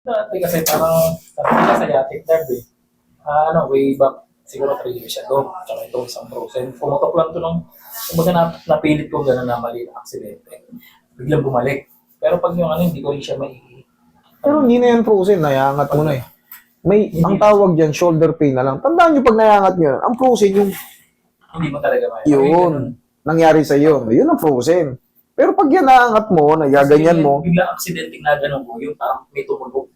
Dati kasi parang sabi nila sa yatik nerve eh. Way back siguro 3 years ago. Tsaka ito isang frozen. Pumutok lang to nung kumbaga napilit ko gano'n na mali na aksidente. Biglang bumalik. Pero pag yung hindi ko rin siya may... Pero hindi na yan frozen, nayangat mo na eh. May, Hindi. ang tawag dyan, shoulder pain na lang. Tandaan nyo pag nayangat nyo, ang frozen yung Hindi mo talaga may... yun. Nangyari sa yun. Yun ang frozen. Pero pag yan naangat mo, nagaganyan mo, Biglang aksidente na gano'n ko, yung parang may tumunog.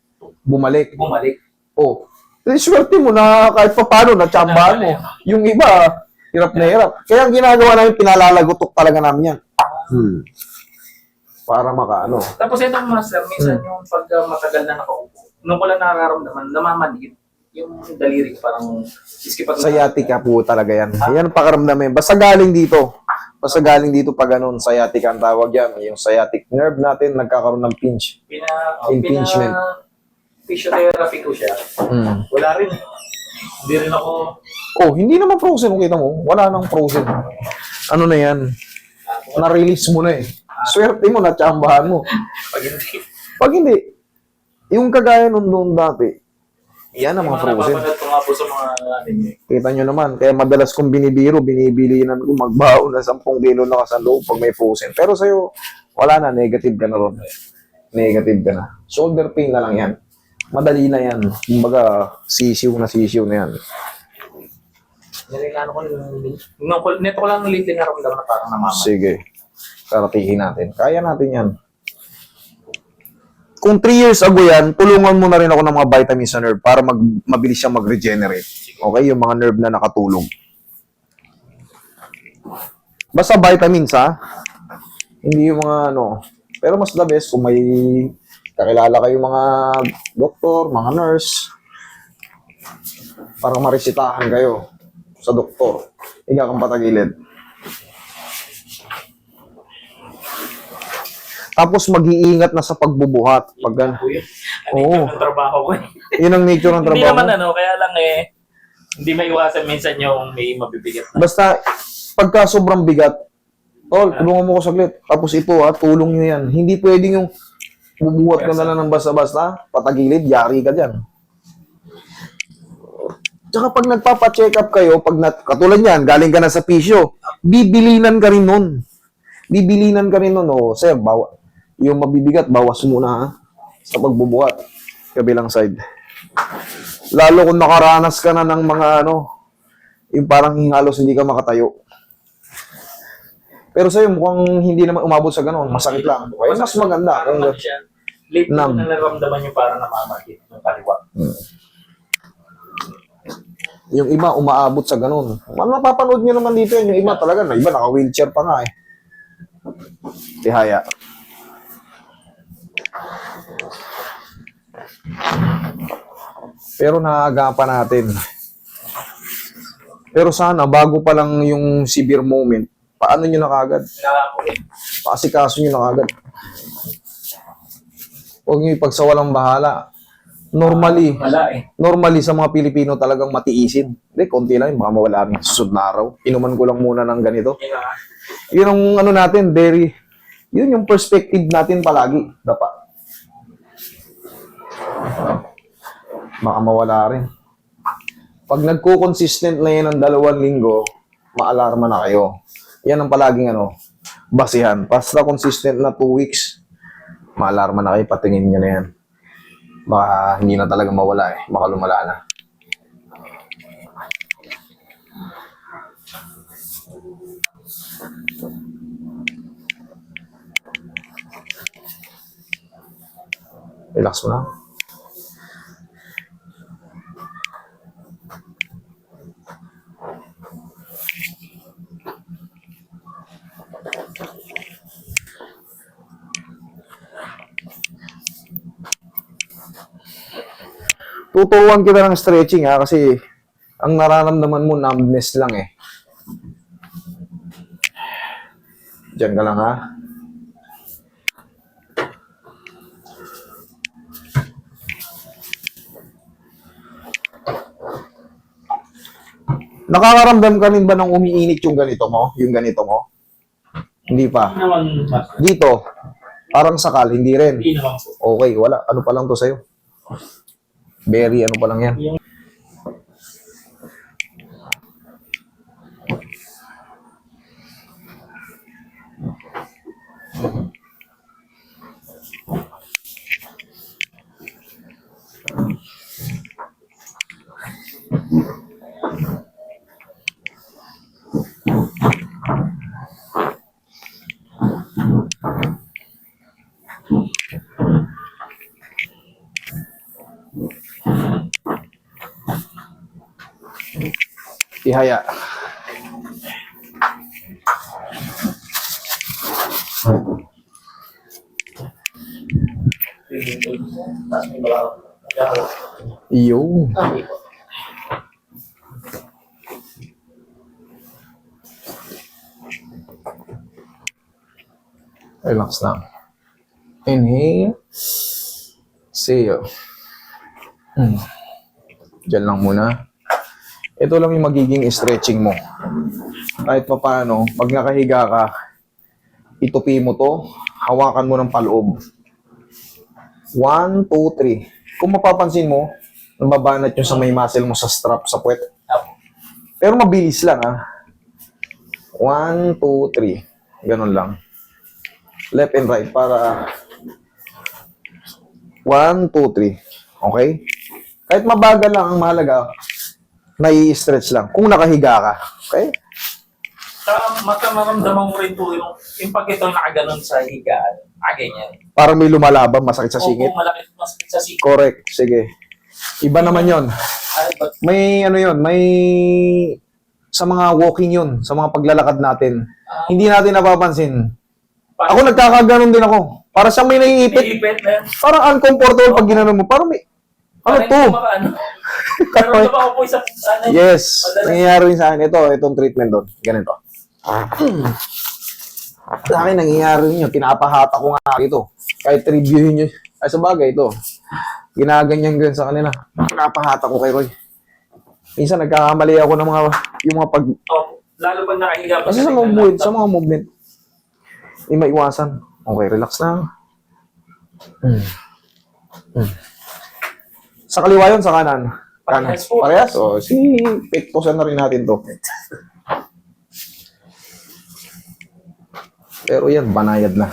bumalik. Bumalik. Oh. Eh, swerte mo na kahit pa paano, natsambahan mo. Yung iba, hirap na hirap. Kaya ang ginagawa namin, pinalalagotok talaga namin yan. Para makaano. Tapos ito master, minsan yung pag matagal na nakaupo, nung ko lang nararamdaman, namamaliit. Yung daliri ko parang iski pag Sciatica po talaga yan. Yan ang pakaramdam yan. Basta galing dito. Basta galing dito pa ganun. Sciatica ang tawag yan. Yung sciatic nerve natin nagkakaroon ng pinch. Impingement. Physiotherapy ko siya. Wala rin. Hindi rin ako... Oh, hindi naman frozen. Kung kita mo, wala nang frozen. Ano na yan? Na-release mo na eh. Swerte mo, natsambahan mo. Pag hindi. Pag hindi, yung kagaya nung doon dati, yan ang mga frozen. Napapanood ko nga po sa mga anime. Kita nyo naman, kaya madalas kong binibilinan ko magbaon na 10 kilo na kasaloob pag may frozen. Pero sa'yo, wala na, negative ka na ron. Negative ka na. Shoulder pain na lang yan. Madali na yan. Kumbaga, sisiw na yan. Nililano ko, neto ko lang lately naramdaman na parang namamatay. Sige. Karatihin natin. Kaya natin yan. Kung 3 years ago yan, tulungan mo na rin ako ng mga vitamins sa nerve para mabilis siyang mag-regenerate. Okay? Yung mga nerve na nakatulog. Basta vitamins, ha? Hindi yung mga ano. Pero mas the best kung may kakilala kayo mga doktor, mga nurse, para maresitahan kayo sa doktor. Higa kang patagilid. Tapos mag-iingat na sa pagbubuhat. Pag gan- Oo. Ang trabaho ko eh. Yun ang nature ng Hindi trabaho. naman kaya lang hindi maiwasan minsan yung may mabibigat na. Basta, pagka sobrang bigat, tulungan mo ko saglit. Tapos ito, tulong nyo yan. Hindi pwedeng yung bubuhat ka na lang ng basta-basta, patagilid, yari ka dyan. Tsaka pag nagpapa-check up kayo, katulad yan, galing ka na sa pisyo, bibilinan ka rin nun. Sir, yung mabibigat, bawas muna ha, sa pagbubuhat. Kabilang side. Lalo kung nakaranas ka na ng mga yung parang halos hindi ka makatayo. Pero sa'yo, mukhang hindi naman umabot sa ganun. Masakit lang. Kaya mas maganda. Parang siya. Late ko Numb. na naramdaman yung parang namamakit yung kaliwa. Yung iba, umaabot sa ganun. Napapanood nyo naman dito yan. Yung iba talaga, na iba naka-wheelchair pa nga eh. Tihaya. Pero naagapan natin. Pero sana, bago pa lang yung severe moment, paano nyo na kagad? Paasikaso nyo na kagad. Huwag nyo ipagsawalang bahala. Normally sa mga Pilipino talagang matiisin. Hindi, konti lang, baka mawala rin susunod na araw. Inuman ko lang muna ng ganito. Yun ang natin, yun yung perspective natin palagi. Dapat. Baka mawala rin. Pag nagko-consistent na yan ng 2 linggo, maalarma na kayo. Yan ang palaging basihan. Basta consistent na 2 weeks, maalarma na kayo, patingin nyo na yan. Baka hindi na talaga mawala eh. Baka lumala na. Relax mo na. Tuturuan kita ng stretching kasi ang nararamdaman mo numbness lang eh. Diyan ka lang ha. Nakakaramdam ka rin ba ng umiinit yung ganito mo? Yung ganito mo? Hindi pa. Hindi naman, Dito, parang sakal, hindi rin. hindi naman po. Okay, wala. Ano pa lang to sa'yo? Very ano pa lang yan. Yung Ihaya. tapos may mga Iyo. Relax lang. Inhale. Exhale. Diyan lang muna. Ito lang yung magiging stretching mo. Kahit pa paano, pag nakahiga ka, itupi mo to, hawakan mo ng paloob. 1, 2, 3. Kung mapapansin mo, nababanat yung sa may muscle mo sa strap, sa puwet. Pero mabilis lang, ha. 1, 2, 3. Ganun lang. Left and right para 1, 2, 3. Okay? Kahit mabagal lang, ang mahalaga, nai-stretch lang. Kung nakahiga ka. Okay? Saka maramdaman mo rin po yung pag ito nakaganon sa higaan. Ganyan. Parang may lumalaban, masakit sa singit. Opo, malaki masakit sa singit. Correct. Sige. Iba naman yon. Ay, but, May ano yon, may sa mga walking yun, sa mga paglalakad natin. Hindi natin napapansin. Ako nagkakaganon din ako. Para siyang may naiipit. Nilipit na yan. Parang uncomfortable pag ginanon mo. Parang may, ano Parang to? hindi makaano. Pero diba ako po isang ano, Yes. madalas- Nangyayari rin sa akin. Itong treatment doon. Ganito. Sa akin, nangyayari rin yun. Pinapahata ko nga ito. Kahit reviewin nyo. Ay, sa bagay ito. Ginaganyan ganyan sa kanila. Pinapahata ko kay Roy. Minsan nagkakamali ako ng yung mga pag... Oh, lalo pag nakahiga pa Kasi sa mga movement, hindi maiwasan. Okay, relax lang. Sa kaliwa yun, sa kanan. Kanan. Parehas po. Parehas? O, pektosan na rin natin to. Pero yan, banayad na.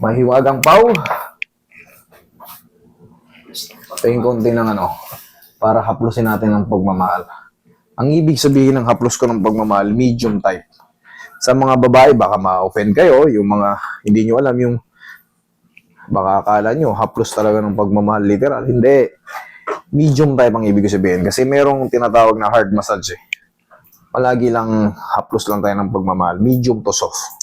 Mahiwagang pau. Tingin konti ng para haplusin natin ang pagmamahal. Ang ibig sabihin ng haplos ko ng pagmamahal, medium type. Sa mga babae, baka ma-offend kayo, yung mga hindi nyo alam, yung baka akala nyo, haplos talaga ng pagmamahal, literal. Hindi. Medium type ang ibig sabihin. Kasi merong tinatawag na hard massage. Palagi lang, haplos lang tayo ng pagmamahal. Medium to soft.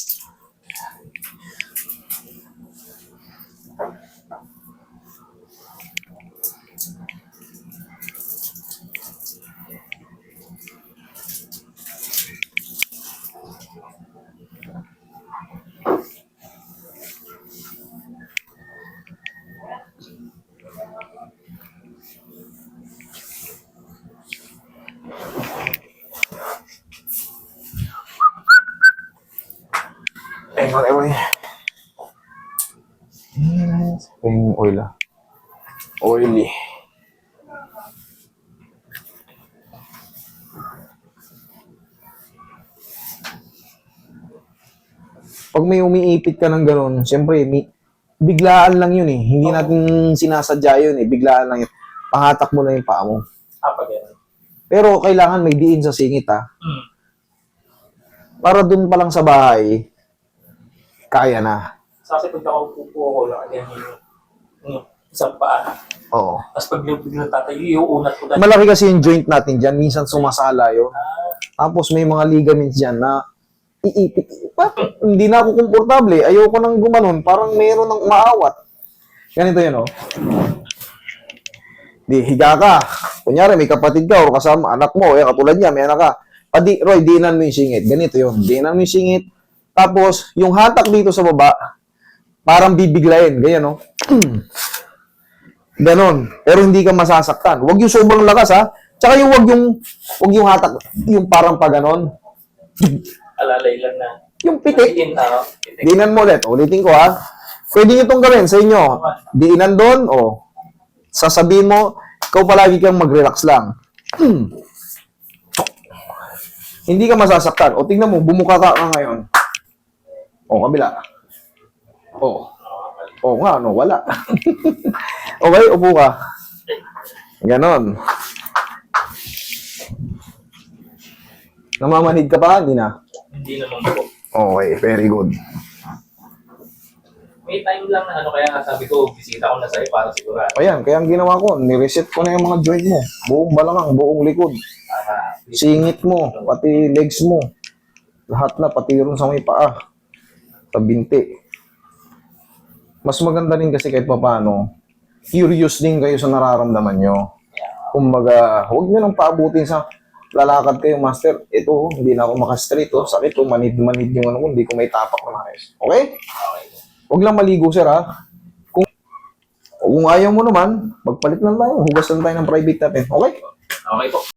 Pengon, ewan. Pengon oil Oily. Pag may umiipit ka ng gano'n, siyempre, biglaan lang yun eh. Hindi natin sinasadya yun eh. Biglaan lang yun. Pahatak mo lang yung paa mo. Pag yan. Pero kailangan may diin sa singit ha. Para dun pa lang sa bahay, kaya na. Kasi pag nakaupo po ako lang, ganyan yung isang paa. Oo. Tapos pag biglang tatayo, iuunat ko dahil. Malaki kasi yung joint natin dyan. Minsan sumasala yun. Tapos may mga ligaments dyan na iipit. Hindi na ako komportable. Ayoko nang gumanon. Parang meron ng umaawat. Ganito yun, oh. Di, higa ka. Kunyari, may kapatid ka o kasama, anak mo, katulad niya, may anak ka. Roy, diinan mo yung singit. Ganito yun. Diinan mo yung singit. Tapos, yung hatak dito sa baba, parang bibiglayin. Ganyan, no? Ganon. Pero hindi ka masasaktan. Huwag yung sobrang lakas, ha? Tsaka yung huwag yung hatak, yung parang pa ganon. Alalay lang na. Yung pitik. Pitik. Diinan mo ulit. Ulitin ko, ha? Pwede nyo itong gawin sa inyo. Diinan doon, o. Sasabihin mo, ikaw palagi kang mag-relax lang. Hindi ka masasaktan. O tingnan mo, bumuka ka ngayon. O, kabila. O. O nga, no, wala. Okay, upo ka. Ganon. Namamanhid ka pa? Hindi na. Hindi naman po. Okay, very good. May time lang na ano, kaya nga sabi ko, bisita ko na sa'yo para sigurado. Ayan, kaya ang ginawa ko, nireset ko na yung mga joint mo. Buong balakang, buong likod. Para Singit mo, pati legs mo. Lahat na, pati rin sa may paa. Sa binti. Mas maganda rin kasi kahit papaano, curious din kayo sa nararamdaman nyo. Kumbaga, huwag nyo nang paabutin sa lalakad kayo, master. Ito, hindi na ako makastraight. Oh. Sakit, oh. Manid-manid yung ano ko, hindi ko may tapak na maayos. Okay? Huwag lang maligo, sir, ha? Kung ayaw mo naman, magpalit lang tayo. Hugas lang tayo ng private natin. Okay? okay po.